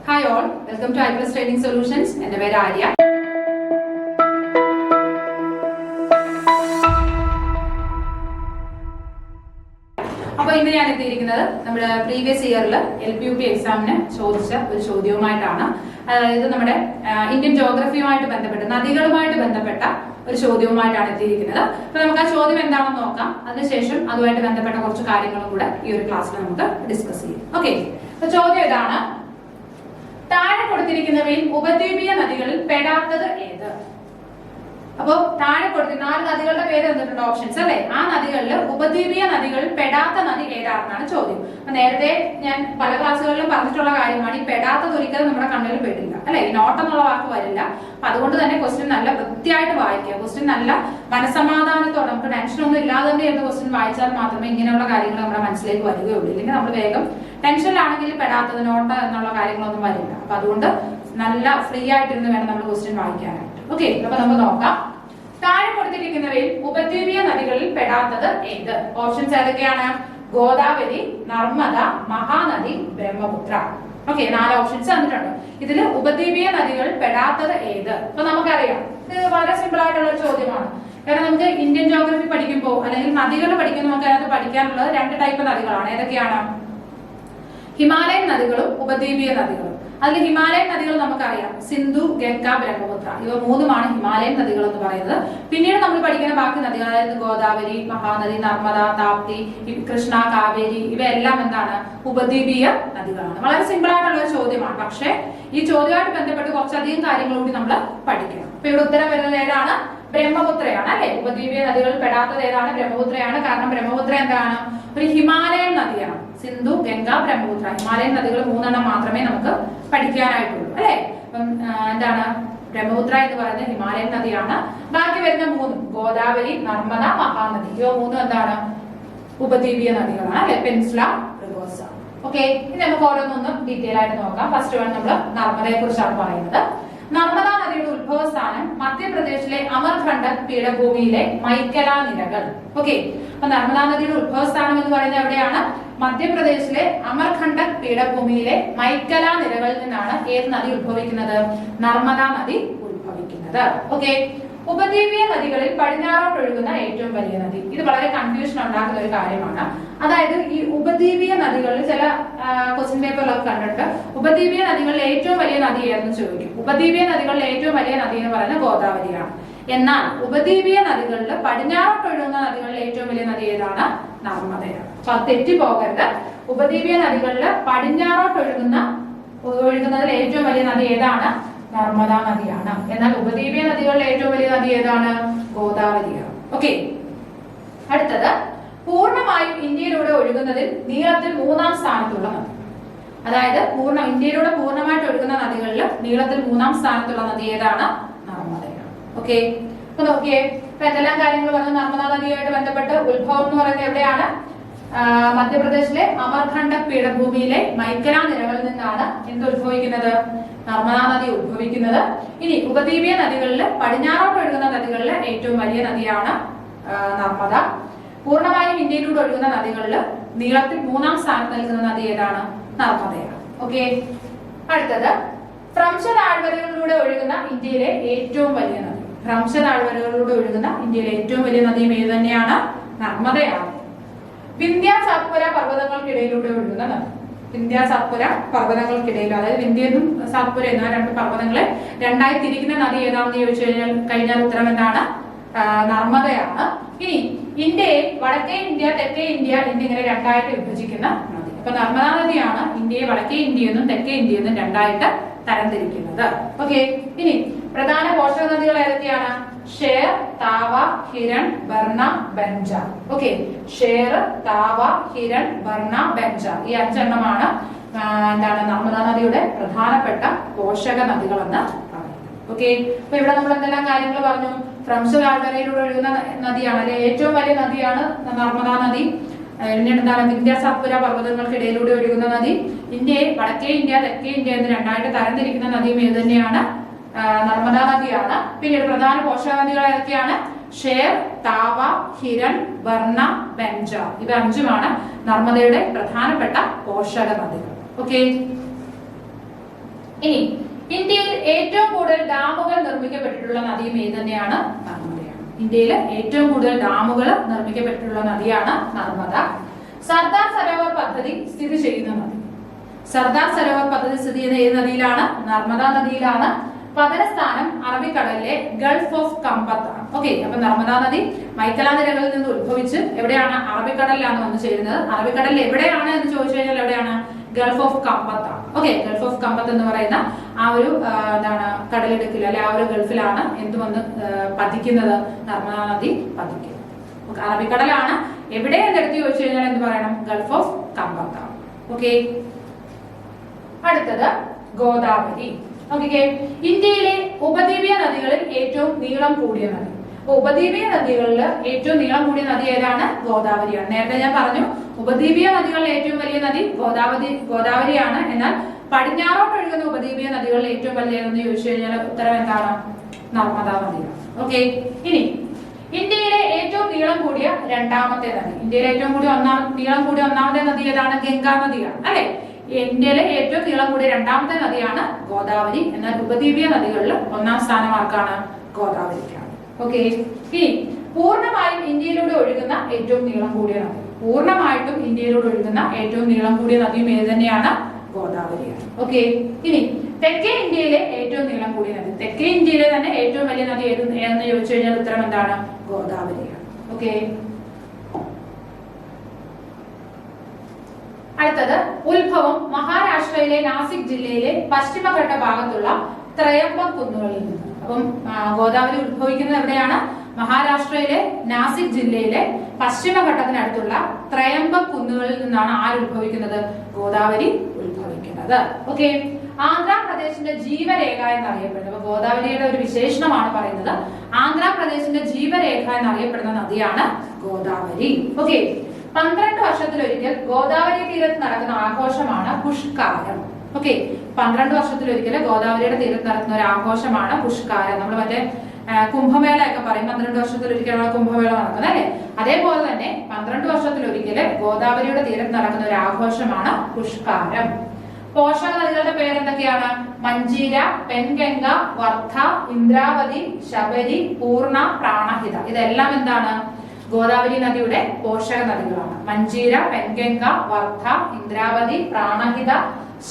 Hi all, welcome to iPlus Training Solutions. എൻ്റെ പേര് ആര്യ. അപ്പോൾ ഇന്ന് ഞാൻ എത്തിയിരിക്കുന്നത് നമ്മുടെ പ്രീവിയസ് ഇയറിൽ LPUP എക്സാമിന് ചോദിച്ച ഒരു ചോദ്യവുമായിട്ടാണ്. അതായത് നമ്മുടെ ഇന്ത്യൻ ജോഗ്രഫിയുമായിട്ട് ബന്ധപ്പെട്ട നദികളുമായിട്ട് ബന്ധപ്പെട്ട ഒരു ചോദ്യവുമായിട്ടാണ് എത്തിയിരിക്കുന്നത്. അപ്പൊ നമുക്ക് ആ ചോദ്യം എന്താണെന്ന് നോക്കാം. അതിനുശേഷം അതുമായിട്ട് ബന്ധപ്പെട്ട കുറച്ച് കാര്യങ്ങളും കൂടെ ഈ ഒരു ക്ലാസ്സിൽ നമുക്ക് ഡിസ്കസ് ചെയ്യാം. ഓക്കെ, അപ്പൊ ചോദ്യം ഇതാണ്: താഴെ കൊടുത്തിരിക്കുന്നവയിൽ ഉപദ്വീപീയ നദികളിൽ പെടാത്തത് ഏത്? അപ്പോ താഴെ കൊടുത്തിട്ട് 4 നദികളുടെ പേര് തന്നിട്ടുണ്ട്, ഓപ്ഷൻസ് അല്ലെ. ആ നദികളിൽ ഉപദ്വീപീയ നദികളിൽ പെടാത്ത നദി ഏതാണെന്നാണ് ചോദ്യം. അപ്പൊ നേരത്തെ ഞാൻ പല ക്ലാസ്സുകളിലും പറഞ്ഞിട്ടുള്ള കാര്യമാണ്, ഈ പെടാത്തത് ഒരിക്കലും നമ്മുടെ കണ്ണിൽ പെടില്ല അല്ലെ, ഈ നോട്ട് എന്നുള്ള വാക്ക് വരില്ല. അപ്പൊ അതുകൊണ്ട് തന്നെ ക്വസ്റ്റ്യൻ നല്ല വൃത്തിയായിട്ട് വായിക്കുക. ക്വസ്റ്റ്യൻ നല്ല മനസമാധാനത്തോടെ, നമുക്ക് ടെൻഷൻ ഒന്നും ഇല്ലാതെ തന്നെ ഇരുന്ന് ക്വസ്റ്റ്യൻ വായിച്ചാൽ മാത്രമേ ഇങ്ങനെയുള്ള കാര്യങ്ങൾ നമ്മുടെ മനസ്സിലേക്ക് വരികയുള്ളൂ. ഇല്ലെങ്കിൽ നമ്മൾ വേഗം ടെൻഷനിലാണെങ്കിൽ പെടാത്തത് നോട്ട് എന്നുള്ള കാര്യങ്ങളൊന്നും വരില്ല. അപ്പൊ അതുകൊണ്ട് നല്ല ഫ്രീ ആയിട്ടിരുന്ന് വേണം നമ്മൾ ക്വസ്റ്റ്യൻ വായിക്കാനായിട്ട്. ഓക്കെ, അപ്പൊ നമുക്ക് നോക്കാം. താഴെ കൊടുത്തിരിക്കുന്നവയിൽ ഉപദ്വീപീയ നദികളിൽ പെടാത്തത് ഏത്? ഓപ്ഷൻസ് ഏതൊക്കെയാണ്? ഗോദാവരി, നർമ്മദ, മഹാനദി, ബ്രഹ്മപുത്ര. ഓക്കെ, 4 ഓപ്ഷൻസ് തന്നിട്ടുണ്ട്. ഇതിൽ ഉപദ്വീപീയ നദികളിൽ പെടാത്തത് ഏത്? അപ്പൊ നമുക്കറിയാം, ഇത് വളരെ സിമ്പിൾ ആയിട്ടുള്ള ഒരു ചോദ്യമാണ്. കാരണം നമുക്ക് ഇന്ത്യൻ ജോഗ്രഫി പഠിക്കുമ്പോൾ അല്ലെങ്കിൽ നദികൾ പഠിക്കുമ്പോൾ നമുക്ക് അതിനകത്ത് പഠിക്കാനുള്ളത് 2 ടൈപ്പ് നദികളാണ്. ഏതൊക്കെയാണ്? ഹിമാലയൻ നദികളും ഉപദ്വീപീയ നദികളും. അതിൽ ഹിമാലയൻ നദികൾ നമുക്കറിയാം, സിന്ധു, ഗംഗ, ബ്രഹ്മപുത്ര. ഇവ 3ഉമാണ് ഹിമാലയൻ നദികൾ എന്ന് പറയുന്നത്. പിന്നീട് നമ്മൾ പഠിക്കുന്ന ബാക്കി നദികൾ, അതായത് ഗോദാവരി, മഹാനദി, നർമ്മദ, താപ്തി, കൃഷ്ണ, കാവേരി, ഇവയെല്ലാം എന്താണ്? ഉപദ്വീപീയ നദികളാണ്. വളരെ സിമ്പിൾ ആയിട്ടുള്ള ഒരു ചോദ്യമാണ്. പക്ഷേ ഈ ചോദ്യമായിട്ട് ബന്ധപ്പെട്ട് കുറച്ചധികം കാര്യങ്ങൾ കൂടി നമ്മൾ പഠിക്കണം. അപ്പൊ ഇവിടെ ഉത്തരം വരുന്നത് ഏതാണ്? ബ്രഹ്മപുത്രയാണ് അല്ലെ. ഉപദ്വീപീയ നദികളിൽ പെടാത്തത് ഏതാണ്? ബ്രഹ്മപുത്രയാണ്. കാരണം ബ്രഹ്മപുത്ര എന്താണ്? ഒരു ഹിമാലയൻ നദിയാണ്. സിന്ധു, ഗംഗ, ബ്രഹ്മപുത്ര, ഹിമാലയൻ നദികൾ 3 മാത്രമേ നമുക്ക് പഠിക്കാനായിട്ടുള്ളൂ അല്ലെ. അപ്പം എന്താണ്? ബ്രഹ്മപുത്ര എന്ന് പറയുന്നത് ഹിമാലയൻ നദിയാണ്. ബാക്കി വരുന്ന 3 ഗോദാവരി, നർമ്മദ, മഹാനദി, ഇവ 3 എന്താണ്? ഉപദ്വീപീയ നദികളാണ് അല്ലെ, പെൻസുല റിവേഴ്സ്. ഓക്കെ, ഇനി നമുക്ക് ഓരോന്നൊന്നും ഡീറ്റെയിൽ ആയിട്ട് നോക്കാം. ഫസ്റ്റ് വൺ നമ്മൾ നർമ്മദയെ കുറിച്ചാണ് പറയുന്നത്. നർമ്മദ നദിയുടെ ഉത്ഭവസ്ഥാനം മധ്യപ്രദേശിലെ അമർഖണ്ഡക് പീഠഭൂമിയിലെ മൈക്കല നിരകൾ. ഓക്കെ, അപ്പൊ നർമ്മദ നദിയുടെ ഉത്ഭവസ്ഥാനം എന്ന് പറയുന്നത് എവിടെയാണ്? മധ്യപ്രദേശിലെ അമർഖണ്ഡക് പീഠഭൂമിയിലെ മൈക്കല നിരകളിൽ നിന്നാണ് ഏത് നദി ഉത്ഭവിക്കുന്നത്? നർമ്മദ നദി ഉത്ഭവിക്കുന്നത്. ഓക്കെ, ഉപദ്വീപീയ നദികളിൽ പടിഞ്ഞാറോട്ട് ഒഴുകുന്ന ഏറ്റവും വലിയ നദി. ഇത് വളരെ കൺഫ്യൂഷൻ ഉണ്ടാക്കുന്ന ഒരു കാര്യമാണ്. അതായത് ഈ ഉപദ്വീപീയ നദികളിൽ ചില ക്വസ്റ്റ്യൻ പേപ്പറിലൊക്കെ കണ്ടിട്ട് ഉപദ്വീപീയ നദികളിൽ ഏറ്റവും വലിയ നദി ഏതെന്ന് ചോദിക്കും. ഉപദ്വീപീയ നദികളിൽ ഏറ്റവും വലിയ നദി എന്ന് പറയുന്നത് ഗോദാവരിയാണ്. എന്നാൽ ഉപദ്വീപീയ നദികളിൽ പടിഞ്ഞാറോട്ട് ഒഴുകുന്ന നദികളിൽ ഏറ്റവും വലിയ നദി ഏതാണ്? നർമ്മദയാണ്. അപ്പൊ തെറ്റിപ്പോകരുത്. ഉപദ്വീപീയ നദികളിൽ പടിഞ്ഞാറോട്ട് ഒഴുകുന്നതിൽ ഏറ്റവും വലിയ നദി ഏതാണ്? നർമ്മദ നദിയാണ്. എന്നാൽ ഉപദ്വീപീയ നദികളിലെ ഏറ്റവും വലിയ നദി ഏതാണ്? ഗോദാവരിയാണ്. ഓക്കെ, അടുത്തത് പൂർണ്ണമായും ഇന്ത്യയിലൂടെ ഒഴുകുന്നതിൽ നീളത്തിൽ 3ാം സ്ഥാനത്തുള്ള നദി. അതായത് ഇന്ത്യയിലൂടെ പൂർണ്ണമായിട്ട് ഒഴുകുന്ന നദികളിൽ നീളത്തിൽ 3ാം സ്ഥാനത്തുള്ള നദി ഏതാണ്? നർമ്മദയാണ്. ഓക്കെ, അപ്പൊ നോക്കിയേ, ഇപ്പൊ എന്തെല്ലാം കാര്യങ്ങൾ പറഞ്ഞു. നർമ്മദ നദിയുമായിട്ട് ബന്ധപ്പെട്ട് ഉത്ഭവം എന്ന് പറയുന്നത് എവിടെയാണ്? മധ്യപ്രദേശിലെ അമർഖണ്ഡക് പീഠഭൂമിയിലെ മൈക്കല നിരകളിൽ നിന്നാണ് എന്ത് ഉത്ഭവിക്കുന്നത്? നർമ്മദ നദി ഉത്ഭവിക്കുന്നത്. ഇനി ഉപദ്വീപീയ നദികളിൽ പടിഞ്ഞാറോട്ട് ഒഴുകുന്ന നദികളിൽ ഏറ്റവും വലിയ നദിയാണ് നർമ്മദ. പൂർണ്ണമായും ഇന്ത്യയിലൂടെ ഒഴുകുന്ന നദികളിൽ നീളത്തിൽ 3ാം സ്ഥാനത്ത് നിൽക്കുന്ന നദി ഏതാണ്? നർമ്മദയാണ്. ഓക്കെ, അടുത്തത് ഭ്രംശ താഴ്വരകളിലൂടെ ഒഴുകുന്ന ഇന്ത്യയിലെ ഏറ്റവും വലിയ നദി. ഭ്രംശ താഴ്വരകളിലൂടെ ഒഴുകുന്ന ഇന്ത്യയിലെ ഏറ്റവും വലിയ നദിയും ഏത് തന്നെയാണ്? നർമ്മദയാണ്. വിന്ധ്യ സാത്പുര പർവ്വതങ്ങൾക്കിടയിലൂടെ ഒഴുകുന്ന നദി. വിന്ധ്യ സാത്പുര പർവ്വതങ്ങൾക്കിടയിൽ, അതായത് വിന്ധ്യനും സാത്പുര എന്ന 2 പർവ്വതങ്ങളെ 2ആയി തിരിക്കുന്ന നദി ഏതാണെന്ന് ചോദിച്ചു കഴിഞ്ഞാൽ ഉത്തരം എന്താണ്? നർമ്മദയാണ്. ഇനി ഇന്ത്യയെ വടക്കേ ഇന്ത്യ, തെക്കേ ഇന്ത്യ എന്നിങ്ങനെ 2ആയിട്ട് വിഭജിക്കുന്ന നദി. അപ്പൊ നർമ്മദ നദിയാണ് ഇന്ത്യയെ വടക്കേ ഇന്ത്യ എന്നും തെക്കേ ഇന്ത്യ എന്നും 2ആയിട്ട് തരംതിരിക്കുന്നത്. ഓക്കെ, ഇനി പ്രധാന പോഷക നദികൾ ഏതൊക്കെയാണ്? Sher, താവ, Hiran, burner, ബെൻജ. Okay, Sher, താവ, Hiran, burner, ബെൻജ, ഈ 5 എണ്ണമാണ് എന്താണ് നർമ്മദ നദിയുടെ പ്രധാനപ്പെട്ട പോഷക നദികൾ എന്ന് പറയുന്നത്. ഓക്കെ, അപ്പൊ ഇവിടെ നമ്മൾ എന്തെല്ലാം കാര്യങ്ങൾ പറഞ്ഞു? ഭ്രംശ താഴ്വരയിലൂടെ ഒഴുകുന്ന നദിയാണ് അല്ലെ, ഏറ്റവും വലിയ നദിയാണ് നർമ്മദ നദി. എന്താണ്? വിന്ധ്യ സാത്പുര പർവ്വതങ്ങൾക്കിടയിലൂടെ ഒഴുകുന്ന നദി. ഇന്ത്യയെ വടക്കേ ഇന്ത്യ, തെക്കേ ഇന്ത്യ എന്ന് 2ആയിട്ട് തരംതിരിക്കുന്ന നദിയും ഏത് തന്നെയാണ്? നർമ്മദ നദിയാണ്. പിന്നീട് പ്രധാന പോഷക നദികൾ ഏതൊക്കെയാണ്? ഷേർ, താവ, ഹിരൺ, ബർണ, ബെൻജ, ഇവ 5ഉമാണ് നർമ്മദയുടെ പ്രധാനപ്പെട്ട പോഷക നദികൾ. ഓക്കെ, ഇനി ഇന്ത്യയിൽ ഏറ്റവും കൂടുതൽ ഡാമുകൾ നിർമ്മിക്കപ്പെട്ടിട്ടുള്ള നദിയും ഏത് തന്നെയാണ്? നർമ്മദയാണ്. ഇന്ത്യയിൽ ഏറ്റവും കൂടുതൽ ഡാമുകൾ നിർമ്മിക്കപ്പെട്ടിട്ടുള്ള നദിയാണ് നർമ്മദ. സർദാർ സരോവർ പദ്ധതി സ്ഥിതി ചെയ്യുന്ന നദി. സർദാർ സരോവർ പദ്ധതി സ്ഥിതി ചെയ്യുന്ന ഏത് നദിയിലാണ്? നർമ്മദ നദിയിലാണ്. പതനസ്ഥാനം അറബിക്കടലിലെ ഗൾഫ് ഓഫ് കമ്പത്താണ്. ഓക്കെ, അപ്പൊ നർമ്മദാ നദി മൈക്കല നിരകളിൽ നിന്ന് ഉത്ഭവിച്ച് എവിടെയാണ്? അറബിക്കടലിലാണ് വന്നു ചേരുന്നത്. അറബിക്കടലിൽ എവിടെയാണ് എന്ന് ചോദിച്ചു കഴിഞ്ഞാൽ എവിടെയാണ്? ഗൾഫ് ഓഫ് കമ്പത്താണ്. ഓക്കെ, ഗൾഫ് ഓഫ് കമ്പത്ത് എന്ന് പറയുന്ന ആ ഒരു എന്താണ് കടലിടുക്കിൽ അല്ലെ ആ ഒരു ഗൾഫിലാണ് എന്ത് വന്ന് പതിക്കുന്നത്? നർമ്മദാ നദി പതിക്കുന്നത്. അറബിക്കടലാണ് എവിടെ എന്ന് എടുത്ത് ചോദിച്ചു കഴിഞ്ഞാൽ എന്ത് പറയണം? ഗൾഫ് ഓഫ് കമ്പത്താണ്. ഓക്കെ, അടുത്തത് ഗോദാവരി. ഓക്കെ, ഇന്ത്യയിലെ ഉപദ്വീപീയ നദികളിൽ ഏറ്റവും നീളം കൂടിയ നദി. അപ്പൊ ഉപദ്വീപീയ നദികളിൽ ഏറ്റവും നീളം കൂടിയ നദി ഏതാണ്? ഗോദാവരിയാണ്. നേരത്തെ ഞാൻ പറഞ്ഞു ഉപദ്വീപീയ നദികളിൽ ഏറ്റവും വലിയ നദി ഗോദാവരിയാണ്. എന്നാൽ പടിഞ്ഞാറോട്ട് ഒഴുകുന്ന ഉപദ്വീപീയ നദികളിൽ ഏറ്റവും വലിയതെന്ന് ചോദിച്ചു കഴിഞ്ഞാൽ ഉത്തരം എന്താണ്? നർമ്മദാ നദിയാണ്. ഓക്കെ, ഇനി ഇന്ത്യയിലെ ഏറ്റവും നീളം കൂടിയ രണ്ടാമത്തെ നദി. ഇന്ത്യയിലെ ഏറ്റവും നീളം കൂടിയ ഒന്നാമത്തെ നദി ഏതാണ്? ഗംഗാ നദിയാണ് അല്ലെ. ഇന്ത്യയിലെ ഏറ്റവും നീളം കൂടിയ രണ്ടാമത്തെ നദിയാണ് ഗോദാവരി. എന്നാൽ ഉപദ്വീപീയ നദികളിൽ ഒന്നാം സ്ഥാനം ആർക്കാണ്? ഗോദാവരിക്കാണ്. ഓക്കെ, ഇനി പൂർണ്ണമായും ഇന്ത്യയിലൂടെ ഒഴുകുന്ന ഏറ്റവും നീളം കൂടിയ നദി. പൂർണ്ണമായിട്ടും ഇന്ത്യയിലൂടെ ഒഴുകുന്ന ഏറ്റവും നീളം കൂടിയ നദിയും ഏത് തന്നെയാണ്? ഗോദാവരിയാണ്. ഓക്കെ, ഇനി തെക്കേ ഇന്ത്യയിലെ ഏറ്റവും നീളം കൂടിയ നദി. തെക്കേ ഇന്ത്യയിലെ തന്നെ ഏറ്റവും വലിയ നദി ഏതെന്ന് ചോദിച്ചു കഴിഞ്ഞാൽ ഉത്തരം എന്താണ്? ഗോദാവരിയാണ്. ഓക്കെ, അടുത്തത് ഉത്ഭവം മഹാരാഷ്ട്രയിലെ നാസിക് ജില്ലയിലെ പശ്ചിമഘട്ട ഭാഗത്തുള്ള ത്രയംബക് കുന്നുകളിൽ നിന്ന്. അപ്പം ഗോദാവരി ഉത്ഭവിക്കുന്നത് എവിടെയാണ്? മഹാരാഷ്ട്രയിലെ നാസിക് ജില്ലയിലെ പശ്ചിമഘട്ടത്തിനടുത്തുള്ള ത്രയംബക് കുന്നുകളിൽ നിന്നാണ് ആര് ഉത്ഭവിക്കുന്നത്? ഗോദാവരി ഉത്ഭവിക്കുന്നത്. ഓക്കെ, ആന്ധ്രാപ്രദേശിന്റെ ജീവരേഖ എന്നറിയപ്പെടുന്നത്. അപ്പൊ ഗോദാവരിയുടെ ഒരു വിശേഷണമാണ് പറയുന്നത്. ആന്ധ്രാപ്രദേശിന്റെ ജീവരേഖ എന്നറിയപ്പെടുന്ന നദിയാണ് ഗോദാവരി. ഓക്കെ, 12 വർഷത്തിലൊരിക്കൽ ഗോദാവരി തീരത്ത് നടക്കുന്ന ആഘോഷമാണ് പുഷ്കാരം. ഓക്കെ, 12 വർഷത്തിലൊരിക്കൽ ഗോദാവരിയുടെ തീരത്ത് നടക്കുന്ന ഒരു ആഘോഷമാണ് പുഷ്കാരം. നമ്മൾ മറ്റേ കുംഭമേള ഒക്കെ പറയും, 12 വർഷത്തിലൊരിക്കലുള്ള കുംഭമേള നടക്കുന്നത് അല്ലെ. അതേപോലെ തന്നെ 12 വർഷത്തിലൊരിക്കൽ ഗോദാവരിയുടെ തീരത്ത് നടക്കുന്ന ഒരു ആഘോഷമാണ് പുഷ്കാരം. പോഷക നദികളുടെ പേരെന്തൊക്കെയാണ്? മഞ്ജീര, പെൻഗംഗ, വർധ, ഇന്ദ്രാവതി, ശബരി, പൂർണ, പ്രാണഹിത. ഇതെല്ലാം എന്താണ്? ഗോദാവരി നദിയുടെ പോഷക നദികളാണ്. മഞ്ജീര, പെൻഗംഗ, വർധ, ഇന്ദ്രാവതി, പ്രാണഹിത,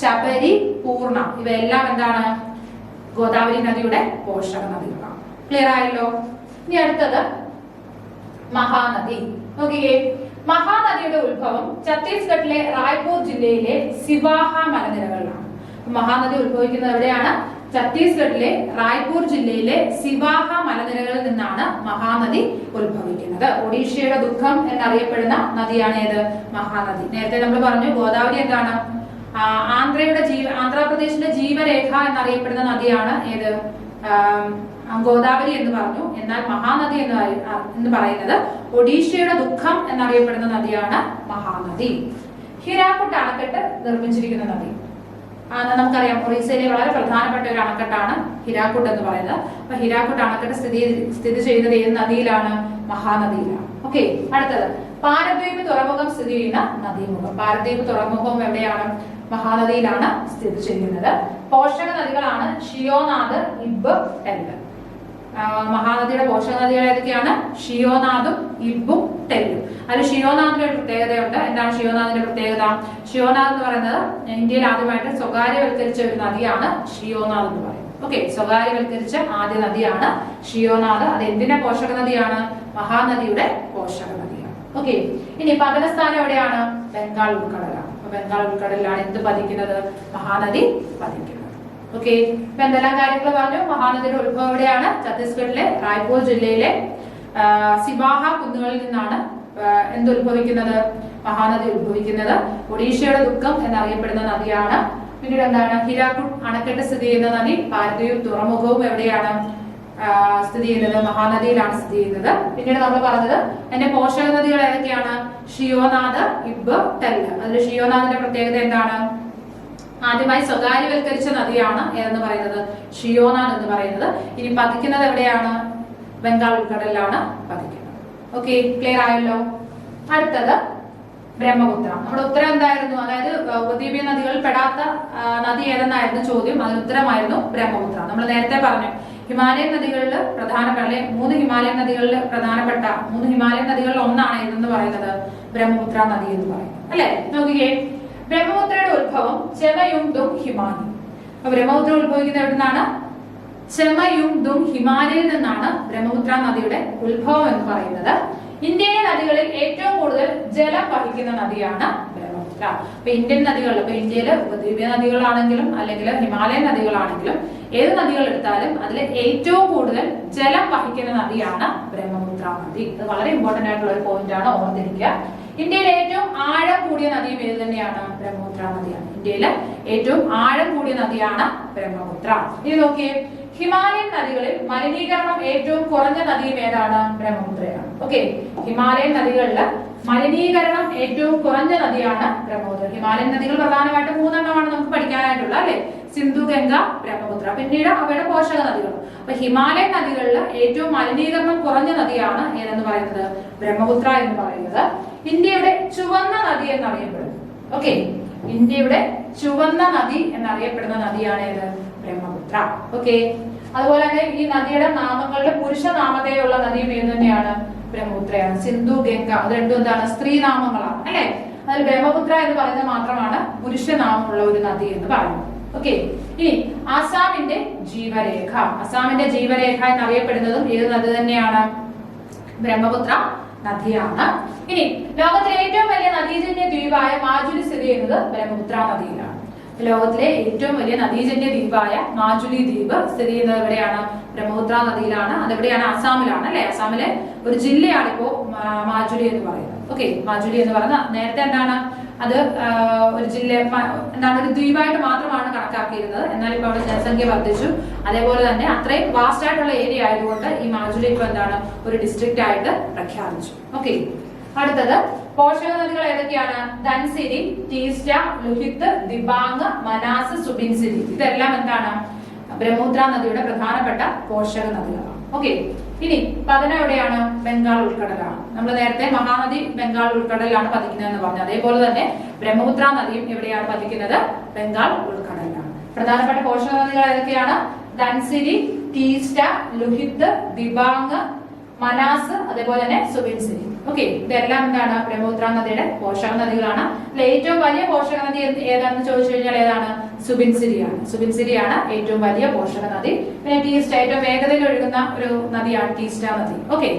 ശബരി, പൂർണ ഇവയെല്ലാം എന്താണ്? ഗോദാവരി നദിയുടെ പോഷക നദികളാണ്. ക്ലിയർ ആയല്ലോ? ഇനി അടുത്തത് മഹാനദി. നോക്കിക്കേ, മഹാനദിയുടെ ഉത്ഭവം ഛത്തീസ്ഗഡിലെ റായ്പൂർ ജില്ലയിലെ സിവാഹ മലനിരകളിലാണ്. മഹാനദി ഉത്ഭവിക്കുന്നത് എവിടെയാണ്? ഛത്തീസ്ഗഡിലെ റായ്പൂർ ജില്ലയിലെ സിവാഹ മലനിരകളിൽ നിന്നാണ് മഹാനദി ഉത്ഭവിക്കുന്നത്. ഒഡീഷയുടെ ദുഃഖം എന്നറിയപ്പെടുന്ന നദിയാണ് ഏത്? മഹാനദി. നേരത്തെ നമ്മൾ പറഞ്ഞു ഗോദാവരി എന്താണ്? ആന്ധ്രാപ്രദേശിന്റെ ജീവരേഖ എന്നറിയപ്പെടുന്ന നദിയാണ് ഏത്? ഗോദാവരി എന്ന് പറഞ്ഞു. എന്നാൽ മഹാനദി എന്ന് പറയുന്നത് ഒഡീഷയുടെ ദുഃഖം എന്നറിയപ്പെടുന്ന നദിയാണ് മഹാനദി. ഹിരാക്കുട്ട് അണക്കെട്ട് നിർമ്മിച്ചിരിക്കുന്ന നദി നമുക്കറിയാം. ഒറീസയിലെ വളരെ പ്രധാനപ്പെട്ട ഒരു അണക്കെട്ടാണ് ഹിരാക്കുട്ട് എന്ന് പറയുന്നത്. അപ്പൊ ഹിരാക്കുട്ട് അണക്കെട്ട് സ്ഥിതി ചെയ്യുന്നത് ഏത് നദിയിലാണ്? മഹാനദിയിലാണ്. ഓക്കെ, അടുത്തത് പാരദ്വീപ് തുറമുഖം സ്ഥിതി ചെയ്യുന്ന നദീമുഖം. പാരദ്വീപ് തുറമുഖം എവിടെയാണ്? മഹാനദിയിലാണ് സ്ഥിതി ചെയ്യുന്നത്. പോഷക നദികളാണ് ഷിയോനാഥ്, ഇബ്, ടെല്ല്. മഹാനദിയുടെ പോഷക നദികൾ ഏതൊക്കെയാണ്? ഷിയോനാഥും ഇബും ടെല്ലും. അതിൽ ഷിയോനാഥിന്റെ ഒരു പ്രത്യേകതയുണ്ട്. എന്താണ് ഷിയോനാഥിന്റെ പ്രത്യേകത? ഷിയോനാഥ് എന്ന് പറയുന്നത് ഇന്ത്യയിൽ ആദ്യമായിട്ട് സ്വകാര്യവൽക്കരിച്ച ഒരു നദിയാണ് ഷിയോനാഥ് എന്ന് പറയുന്നത്. ഓക്കെ, സ്വകാര്യവൽക്കരിച്ച ആദ്യ നദിയാണ് ഷിയോനാഥ്. അത് എന്തിന്റെ പോഷക നദിയാണ്? മഹാനദിയുടെ പോഷക നദിയാണ്. ഓക്കെ, ഇനി പതനസ്ഥാനം എവിടെയാണ്? ബംഗാൾ ഉൾക്കടലാണ്. ബംഗാൾ ഉൾക്കടലിലാണ് എന്ത് പതിക്കുന്നത്? മഹാനദി പതിക്കുന്നത്. ഓക്കെ, ഇപ്പൊ എന്തെല്ലാം കാര്യങ്ങൾ പറഞ്ഞു? മഹാനദിയുടെ ഉത്ഭവം എവിടെയാണ്? ഛത്തീസ്ഗഡിലെ റായ്പൂർ ജില്ലയിലെ സിവാഹ കുന്നുകളിൽ നിന്നാണ് എന്ത് ഉത്ഭവിക്കുന്നത്? മഹാനദി ഉത്ഭവിക്കുന്നത്. ഒഡീഷയുടെ ദുഃഖം എന്നറിയപ്പെടുന്ന നദിയാണ്. പിന്നീട് എന്താണ്? ഹിരാക്കുട്ട് അണക്കെട്ട് സ്ഥിതി ചെയ്യുന്ന നദി. പാരദ്വീപ് തുറമുഖവും എവിടെയാണ് സ്ഥിതി ചെയ്യുന്നത്? മഹാനദിയിലാണ് സ്ഥിതി ചെയ്യുന്നത്. പിന്നീട് നമ്മൾ പറഞ്ഞത് അതിന്റെ പോഷക നദികൾ ഏതൊക്കെയാണ്? ഷിയോനാഥ്, ഇബ്, ടെല്ല്. അതിൽ ഷിയോനാഥിന്റെ പ്രത്യേകത എന്താണ്? ആദ്യമായി സ്വകാര്യവൽക്കരിച്ച നദിയാണ് ഏതെന്ന് പറയുന്നത്? ഷിയോനാഥ് എന്ന് പറയുന്നത്. ഇനി പതിക്കുന്നത് എവിടെയാണ്? ബംഗാൾ ഉൾക്കടലിലാണ് പതിക്കുന്നത്. ഓക്കെ, ക്ലിയർ ആയല്ലോ? അടുത്തത് ബ്രഹ്മപുത്ര. നമ്മുടെ ഉത്തരം എന്തായിരുന്നു? അതായത് ഉപദ്വീപീയ നദികളിൽ പെടാത്ത നദി ഏതെന്നായിരുന്നു ചോദ്യം. അതിന് ഉത്തരമായിരുന്നു ബ്രഹ്മപുത്ര. നമ്മൾ നേരത്തെ പറഞ്ഞു ഹിമാലയൻ നദികളിൽ പ്രധാനപ്പെട്ട 3 ഹിമാലയൻ നദികളിൽ പ്രധാനപ്പെട്ട 3 ഹിമാലയൻ നദികളിൽ ഒന്നാണ് ഇതെന്ന് പറയുന്നത് ബ്രഹ്മപുത്ര നദി എന്ന് പറയുന്നത് അല്ലെ. നോക്കിക്കേ, ബ്രഹ്മപുത്രയുടെ ഉത്ഭവം ചെമയുങ്തും ഹിമാനി. അപ്പൊ ബ്രഹ്മപുത്ര ഉത്ഭവിക്കുന്നത് എവിടെ നിന്നാണ്? ചെമയുങ്തും ഹിമാലയിൽ നിന്നാണ് ബ്രഹ്മപുത്ര നദിയുടെ ഉത്ഭവം എന്ന് പറയുന്നത്. ഇന്ത്യയിലെ നദികളിൽ ഏറ്റവും കൂടുതൽ ജലം വഹിക്കുന്ന നദിയാണ് ബ്രഹ്മപുത്ര. അപ്പൊ ഇന്ത്യൻ നദികളിൽ, ഇപ്പൊ ഇന്ത്യയിലെ ഉപദ്വീപീയ നദികളാണെങ്കിലും അല്ലെങ്കിൽ ഹിമാലയൻ നദികളാണെങ്കിലും ഏത് നദികൾ എടുത്താലും അതിൽ ഏറ്റവും കൂടുതൽ ജലം വഹിക്കുന്ന നദിയാണ് ബ്രഹ്മപുത്ര നദി. ഇത് വളരെ ഇമ്പോർട്ടന്റ് ആയിട്ടുള്ള ഒരു പോയിന്റ് ആണ്, ഓർത്തിരിക്കുക. ഇന്ത്യയിലെ ഏറ്റവും ആഴം കൂടിയ നദിയും ഏത് തന്നെയാണ്? ബ്രഹ്മപുത്ര നദിയാണ്. ഇന്ത്യയിലെ ഏറ്റവും ആഴം കൂടിയ നദിയാണ് ബ്രഹ്മപുത്ര. ഇത് നോക്കിയേ, ഹിമാലയൻ നദികളിൽ മലിനീകരണം ഏറ്റവും കുറഞ്ഞ നദിയും ഏതാണ്? ബ്രഹ്മപുത്രയാണ്. ഓക്കെ, ഹിമാലയൻ നദികളിൽ മലിനീകരണം ഏറ്റവും കുറഞ്ഞ നദിയാണ് ബ്രഹ്മപുത്ര. ഹിമാലയൻ നദികൾ പ്രധാനമായിട്ടും 3 എണ്ണമാണ് നമുക്ക് പഠിക്കാനായിട്ടുള്ള അല്ലെ, സിന്ധു, ഗംഗ, ബ്രഹ്മപുത്ര. പിന്നീട് അവയുടെ പോഷക നദികൾ. അപ്പൊ ഹിമാലയൻ നദികളിൽ ഏറ്റവും മലിനീകരണം കുറഞ്ഞ നദിയാണ് ഏതെന്ന് പറയുന്നത്? ബ്രഹ്മപുത്ര എന്ന് പറയുന്നത്. ഇന്ത്യയുടെ ചുവന്ന നദി എന്നറിയപ്പെടുന്നു. ഓക്കെ, ഇന്ത്യയുടെ ചുവന്ന നദി എന്നറിയപ്പെടുന്ന നദിയാണ് ഏത്? ബ്രഹ്മപുത്ര. ഓക്കെ, അതുപോലെ തന്നെ ഈ നദിയുടെ നാമങ്ങളുടെ പുരുഷ നാമധേയമുള്ള നദിയും ഏത് തന്നെയാണ്? ബ്രഹ്മപുത്രയാണ്. സിന്ധു, ഗംഗ അത് രണ്ടും എന്താണ്? സ്ത്രീനാമങ്ങളാണ് അല്ലെ. അതിൽ ബ്രഹ്മപുത്ര എന്ന് പറയുന്നത് മാത്രമാണ് പുരുഷനാമമുള്ള ഒരു നദി എന്ന് പറയുന്നത്. ഓക്കെ, ഇനി ആസാമിന്റെ ജീവരേഖ. ആസാമിന്റെ ജീവരേഖ എന്നറിയപ്പെടുന്നതും ഏത് നദി തന്നെയാണ്? ബ്രഹ്മപുത്ര നദിയാണ്. ഇനി ലോകത്തിലെ ഏറ്റവും വലിയ നദീജന്യ ദ്വീപായ മാജുലി സ്ഥിതി ചെയ്യുന്നത് ബ്രഹ്മപുത്ര നദിയിലാണ്. ലോകത്തിലെ ഏറ്റവും വലിയ നദീജന്യ ദ്വീപായ മാജുലി ദ്വീപ് സ്ഥിതി ചെയ്യുന്നത് എവിടെയാണ്? ബ്രഹ്മപുത്ര നദിയിലാണ്. അതെവിടെയാണ്? ആസാമിലാണ് അല്ലെ. ആസാമിലെ ഒരു ജില്ലയാണ് ഇപ്പോ മാജുലി എന്ന് പറയുന്നത്. ഓക്കെ, മാജുലി എന്ന് പറയുന്നത് നേരത്തെ എന്താണ്? അത് ഒരു ജില്ല എന്താണ്, ഒരു ദ്വീപായിട്ട് മാത്രമാണ് കണക്കാക്കിയിരുന്നത്. എന്നാൽ ഇപ്പൊ അവിടെ ജനസംഖ്യ വർദ്ധിച്ചു. അതേപോലെ തന്നെ അത്രയും വാസ്റ്റ് ആയിട്ടുള്ള ഏരിയ ആയതുകൊണ്ട് ഈ മാജുലി ഇപ്പൊ എന്താണ്, ഒരു ഡിസ്ട്രിക്റ്റ് ആയിട്ട് പ്രഖ്യാപിച്ചു. ഓക്കെ, അടുത്തത് പോഷക നദികൾ ഏതൊക്കെയാണ്? ധൻസിരി, ടീസ്റ്റ, ലുഹിത്, ദിബാങ്, മനാസ്, സുബിൻസിരി. ഇതെല്ലാം എന്താണ്? ബ്രഹ്മപുത്ര നദിയുടെ പ്രധാനപ്പെട്ട പോഷക നദികളാണ്. ഓക്കെ, ഇനി പതനം എവിടെയാണ്? ബംഗാൾ ഉൾക്കടലാണ്. നമ്മൾ നേരത്തെ മഹാനദി ബംഗാൾ ഉൾക്കടലിലാണ് പതിക്കുന്നതെന്ന് പറഞ്ഞു. അതേപോലെ തന്നെ ബ്രഹ്മപുത്ര നദിയും എവിടെയാണ് പതിക്കുന്നത്? ബംഗാൾ ഉൾക്കടലിലാണ്. പ്രധാനപ്പെട്ട പോഷക നദികൾ ഏതൊക്കെയാണ്? ധൻസിരി, ടീസ്റ്റ, ലുഹിത്, ദിബാങ്, മനാസ്, അതേപോലെ തന്നെ സുബിൻസിരി. ഓക്കെ, ഇതെല്ലാം എന്താണ്? ബ്രഹ്മപുത്ര നദിയുടെ പോഷക നദികളാണ്. ഏറ്റവും വലിയ പോഷക നദി ഏതാണെന്ന് ചോദിച്ചു കഴിഞ്ഞാൽ ഏതാണ്? സുബിൻസിരിയാണ്. സുബിൻസിരിയാണ് ഏറ്റവും വലിയ പോഷക നദി. പിന്നെ ടീസ്റ്റ ഏറ്റവും വേഗതയിൽ ഒഴുകുന്ന ഒരു നദിയാണ് ടീസ്റ്റ നദി. ഓക്കെ,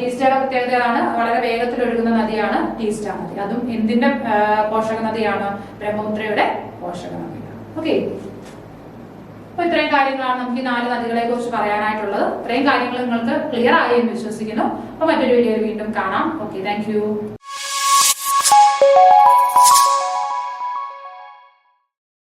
ടീസ്റ്റയുടെ പ്രത്യേകതയാണ് വളരെ വേഗത്തിൽ ഒഴുകുന്ന നദിയാണ് ടീസ്റ്റ നദി. അതും എന്തിന്റെ പോഷക നദിയാണ്? ബ്രഹ്മപുത്രയുടെ പോഷക നദിയാണ്. ഓക്കെ, അപ്പൊ ഇത്രയും കാര്യങ്ങളാണ് നമുക്ക് ഈ 4 നദികളെ കുറിച്ച് പറയാനായിട്ടുള്ളത്. ഇത്രയും കാര്യങ്ങൾ നിങ്ങൾക്ക് ക്ലിയർ ആയി എന്ന് വിശ്വസിക്കുന്നു. അപ്പൊ മറ്റൊരു വീഡിയോയിൽ വീണ്ടും കാണാം. Okay, thank you.